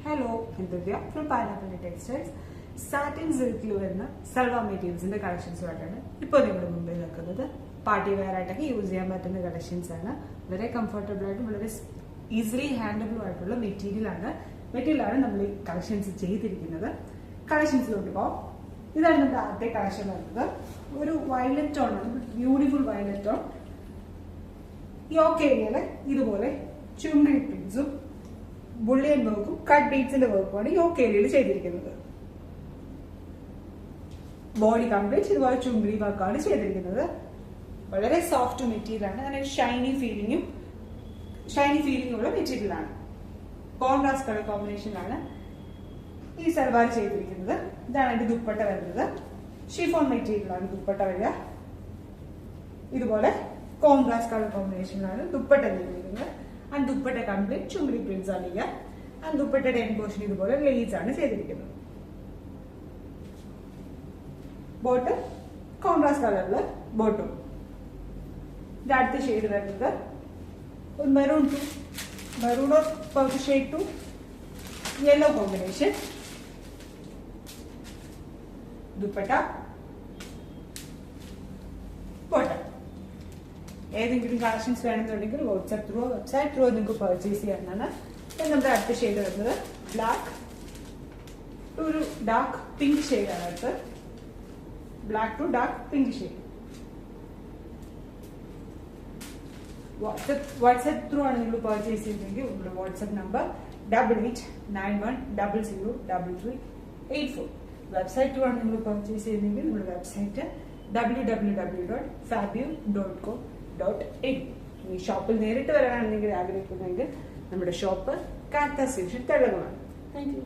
Hello, Divya from pineapple textiles. Satin സിൽക്കിൽ വരുന്ന സൽവാർ മെറ്റീരിയൽസിന്റെ കളക്ഷൻസുമായിട്ടാണ് ഇപ്പോൾ നിങ്ങളുടെ മുമ്പിൽ നിൽക്കുന്നത്. പാർട്ടി വെയർ ആയിട്ടൊക്കെ യൂസ് ചെയ്യാൻ പറ്റുന്ന കളക്ഷൻസ് ആണ്. വളരെ കംഫർട്ടബിൾ ആയിട്ടും വളരെ ഈസിലി ഹാൻഡബിൾ ആയിട്ടുള്ള മെറ്റീരിയലാണ് നമ്മൾ ഈ കളക്ഷൻസ് ചെയ്തിരിക്കുന്നത്. കളക്ഷൻസിലോട്ട് പോകാം. ഇതാണ് നമ്മുടെ ആദ്യത്തെ കളക്ഷൻ വരുന്നത്. ഒരു വയലറ്റ് ടോൺ ആണ്, ബ്യൂട്ടിഫുൾ വയലറ്റ് ടോൺ. യോക്ക് ഏരിയയില് ഇതുപോലെ ചുങ്കി പ്രിന്റ്സും ബുള്ളിയൻ വർക്കും കട്ട് ബീഡ്സിന്റെ വർക്കുമാണ് യോക്ക് ഏരിയയിൽ ചെയ്തിരിക്കുന്നത്. ബോഡി കംപ്ലീറ്റ് ഇതുപോലെ ചുങ്കി വർക്കാണ് ചെയ്തിരിക്കുന്നത്. വളരെ സോഫ്റ്റ് മെറ്റീരിയൽ ആണ്, അങ്ങനെ ഷൈനി ഫീലിംഗ് ഉള്ള മെറ്റീരിയൽ ആണ്. കോൺട്രാസ്റ്റ് കളർ കോമ്പിനേഷനിലാണ് ഈ സൽവാർ ചെയ്തിരിക്കുന്നത്. ഇതാണ് എന്റെ ദുപ്പട്ട വരുന്നത്. ഷിഫോൺ മെറ്റീരിയൽ ആണ് ദുപ്പട്ട വരിക. ഇതുപോലെ കോൺട്രാസ്റ്റ് കളർ കോമ്പിനേഷനിലാണ് ദുപ്പട്ട ചെയ്തിരിക്കുന്നത്. ആൻഡ് ദുപ്പട്ട കംപ്ലീറ്റ് ചുമരി പ്രിന്റ്സ് ആണ് ചെയ്യുക. ആൻഡ് ദുപ്പട്ടയുടെ എൻഡ് പോർഷൻ ഇതുപോലെ ലേസ് ആണ് ചെയ്തിരിക്കുന്നത്. ബോട്ട് കോൺട്രാസ്റ്റ് കളറില് ബോട്ടും. ഇത് അടുത്ത ഷെയ്ഡ് വരുന്നത് ഒരു maroon or purple shade to yellow combination. Dupatta bottom. ഏതെങ്കിലും കളക്ഷൻസ് വേണമെന്നുണ്ടെങ്കിൽ വെബ്സൈറ്റ് ത്രൂ നിങ്ങൾക്ക് പർച്ചേസ് ചെയ്യാവുന്നതാണ്. നമ്മുടെ അടുത്ത ഷെയ്ഡ് വരുന്നത് ബ്ലാക്ക് ടു ഒരു ഡാർക്ക് പിങ്ക് ഷെയ്ഡാണ് അടുത്ത്. Black to dark pink shade. WhatsApp through ആണ് നിങ്ങൾ പർച്ചേസ് ചെയ്തെങ്കിൽ നമ്മുടെ വാട്സ്ആപ്പ് നമ്പർ 8891003384. വെബ്സൈറ്റ് ത്രൂ ആണ് നിങ്ങൾ പർച്ചേസ് ചെയ്യുന്നതെങ്കിൽ നമ്മുടെ വെബ്സൈറ്റ് www.fabio.co.in. ഈ ഷോപ്പിൽ നേരിട്ട് വരാനാണ് നിങ്ങൾ ആഗ്രഹിക്കുന്നതെങ്കിൽ നമ്മുടെ ഷോപ്പ് കാത്ത സ്റ്റേഷൻ തെളങ്ങുമാണ്. Thank you.